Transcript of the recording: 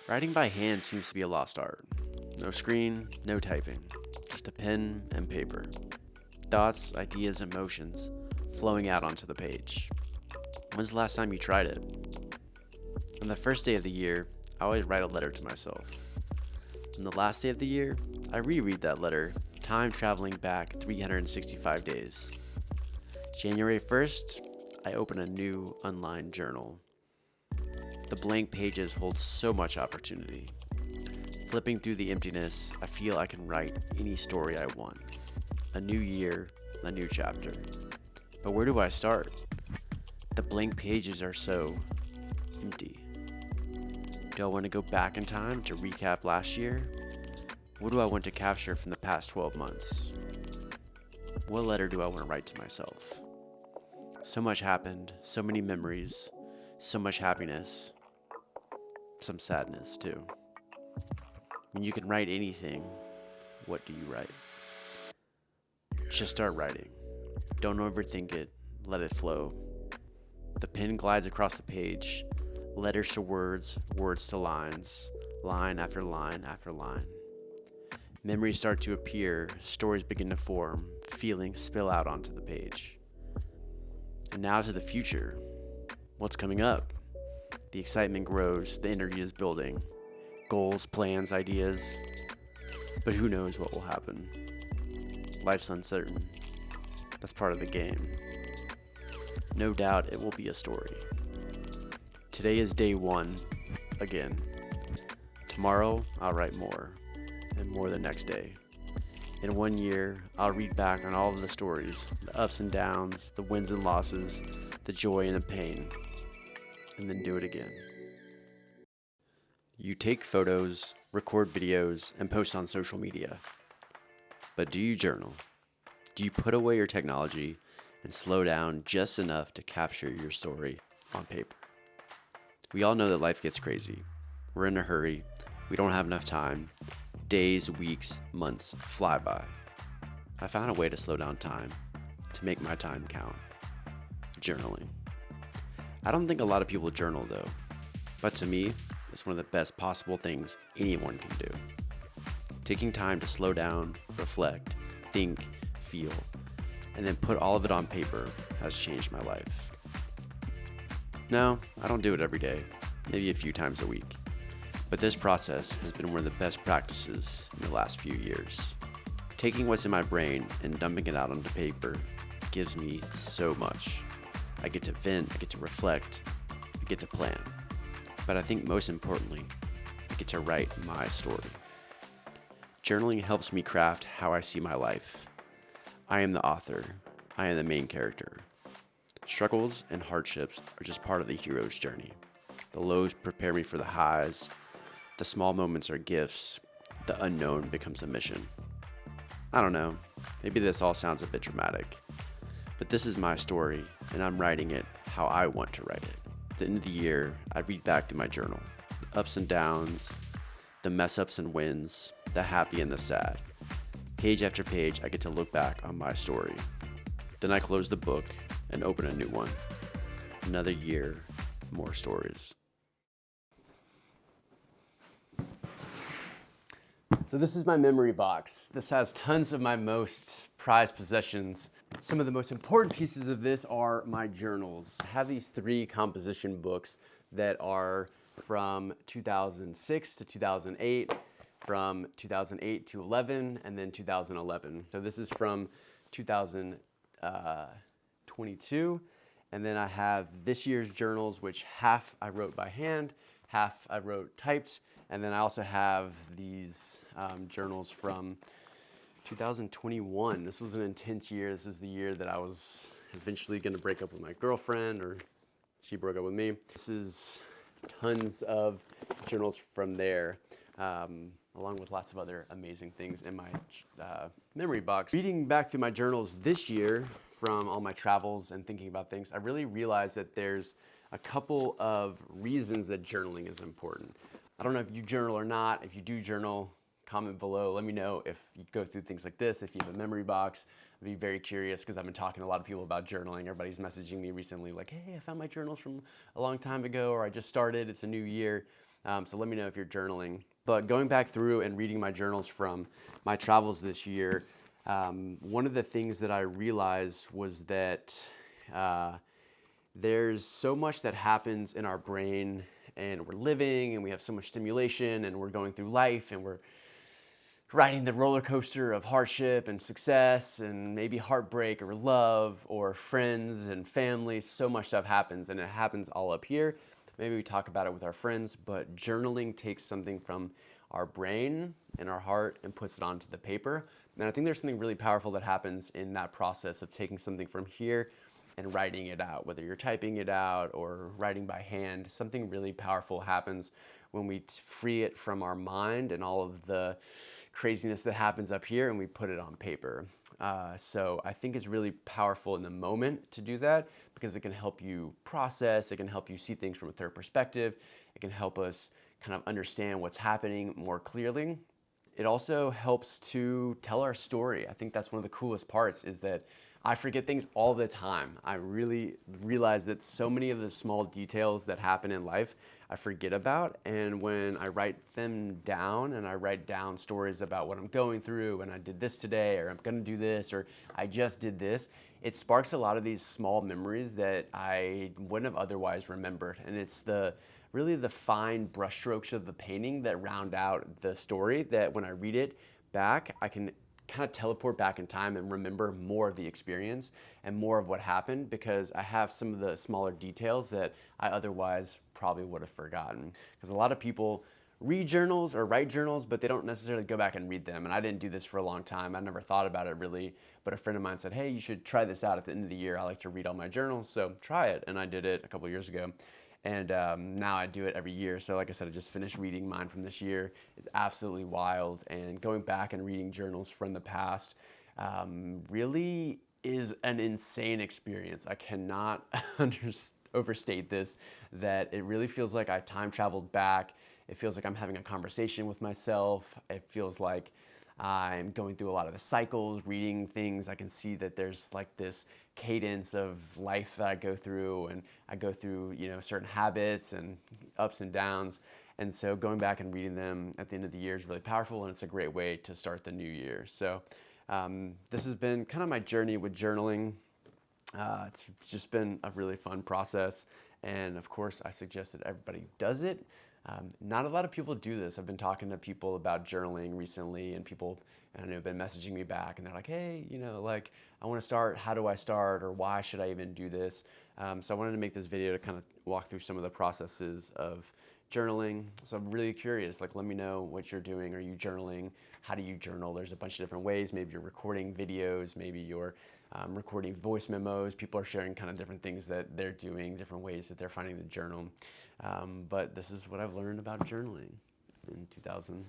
Writing by hand seems to be a lost art. No screen, no typing, just a pen and paper. Thoughts, ideas, emotions flowing out onto the page. When's the last time you tried it? On the first day of the year, I always write a letter to myself. On the last day of the year, I reread that letter, time traveling back 365 days. January 1st, I open a new unlined journal. The blank pages hold so much opportunity. Flipping through the emptiness, I feel I can write any story I want. A new year, a new chapter. But where do I start? The blank pages are so empty. Do I want to go back in time to recap last year? What do I want to capture from the past 12 months? What letter do I want to write to myself? So much happened, so many memories, so much happiness, some sadness too. When you can write anything, what do you write? Just start writing. Don't overthink it, let it flow. The pen glides across the page, letters to words, words to lines, line after line after line. Memories start to appear, stories begin to form, feelings spill out onto the page. And now to the future. What's coming up? The excitement grows, the energy is building. Goals, plans, ideas. But who knows what will happen? Life's uncertain. That's part of the game. No doubt it will be a story. Today is day one, again. Tomorrow, I'll write more, and more the next day. In 1 year, I'll read back on all of the stories, the ups and downs, the wins and losses, the joy and the pain, and then do it again. You take photos, record videos, and post on social media. But do you journal? Do you put away your technology and slow down just enough to capture your story on paper? We all know that life gets crazy. We're in a hurry. We don't have enough time. Days, weeks, months fly by. I found a way to slow down time, to make my time count. Journaling. I don't think a lot of people journal though, but to me, it's one of the best possible things anyone can do. Taking time to slow down, reflect, think, feel, and then put all of it on paper has changed my life. No, I don't do it every day, maybe a few times a week. But this process has been one of the best practices in the last few years. Taking what's in my brain and dumping it out onto paper gives me so much. I get to vent, I get to reflect, I get to plan. But I think most importantly, I get to write my story. Journaling helps me craft how I see my life. I am the author. I am the main character. Struggles and hardships are just part of the hero's journey. The lows prepare me for the highs. The small moments are gifts. The unknown becomes a mission. I don't know, maybe this all sounds a bit dramatic, but this is my story, and I'm writing it how I want to write it. At the end of the year, I read back to my journal, the ups and downs, the mess ups and wins, the happy and the sad. Page after page, I get to look back on my story. Then I close the book and open a new one. Another year, more stories. So this is my memory box. This has tons of my most prized possessions. Some of the most important pieces of this are my journals. I have these 3 composition books that are from 2006 to 2008, from 2008 to 11, and then 2011. So this is from 2022. And then I have this year's journals, which half I wrote by hand, half I wrote typed. And then I also have these journals from 2021. This was an intense year. This is the year that I was eventually going to break up with my girlfriend, or she broke up with me. This is tons of journals from there, along with lots of other amazing things in my memory box. Reading back through my journals this year from all my travels and thinking about things, I really realized that there's a couple of reasons that journaling is important. I don't know if you journal or not. If you do journal, comment below. Let me know if you go through things like this, if you have a memory box. I'd be very curious because I've been talking to a lot of people about journaling. Everybody's messaging me recently like, hey, I found my journals from a long time ago, or I just started, it's a new year. So let me know if you're journaling. But going back through and reading my journals from my travels this year, one of the things that I realized was that there's so much that happens in our brain, and we're living and we have so much stimulation and we're going through life and we're riding the roller coaster of hardship and success and maybe heartbreak or love or friends and family. So much stuff happens, and it happens all up here. Maybe we talk about it with our friends, but journaling takes something from our brain and our heart and puts it onto the paper. And I think there's something really powerful that happens in that process of taking something from here and writing it out, whether you're typing it out or writing by hand. Something really powerful happens when we free it from our mind and all of the craziness that happens up here, and we put it on paper. So I think it's really powerful in the moment to do that, because it can help you process, it can help you see things from a third perspective, it can help us kind of understand what's happening more clearly. It also helps to tell our story. I think that's one of the coolest parts, is that I forget things all the time. I really realize that so many of the small details that happen in life I forget about, and when I write them down and I write down stories about what I'm going through, and I did this today, or I'm gonna do this, or I just did this, it sparks a lot of these small memories that I wouldn't have otherwise remembered. And it's really the fine brushstrokes of the painting that round out the story, that when I read it back, I can kind of teleport back in time and remember more of the experience and more of what happened, because I have some of the smaller details that I otherwise probably would have forgotten. Because a lot of people read journals or write journals, but they don't necessarily go back and read them. And I didn't do this for a long time. I never thought about it really, but a friend of mine said, hey, you should try this out at the end of the year. I like to read all my journals, so try it. And I did it a couple years ago. And now I do it every year. So like I said, I just finished reading mine from this year. It's absolutely wild. And going back and reading journals from the past really is an insane experience. I cannot overstate this, that it really feels like I time traveled back. It feels like I'm having a conversation with myself. It feels like I'm going through a lot of the cycles, reading things. I can see that there's like this cadence of life that I go through, and I go through, certain habits and ups and downs. And so going back and reading them at the end of the year is really powerful, and it's a great way to start the new year. So this has been kind of my journey with journaling. It's just been a really fun process. And of course, I suggest that everybody does it. Not a lot of people do this. I've been talking to people about journaling recently, and people, have been messaging me back, and they're like, hey, I want to start. How do I start? Or why should I even do this? So I wanted to make this video to kind of walk through some of the processes of journaling. So I'm really curious, let me know what you're doing. Are you journaling? How do you journal? There's a bunch of different ways. Maybe you're recording videos, maybe you're recording voice memos. People are sharing kind of different things that they're doing, different ways that they're finding to journal. But this is what I've learned about journaling in 2000.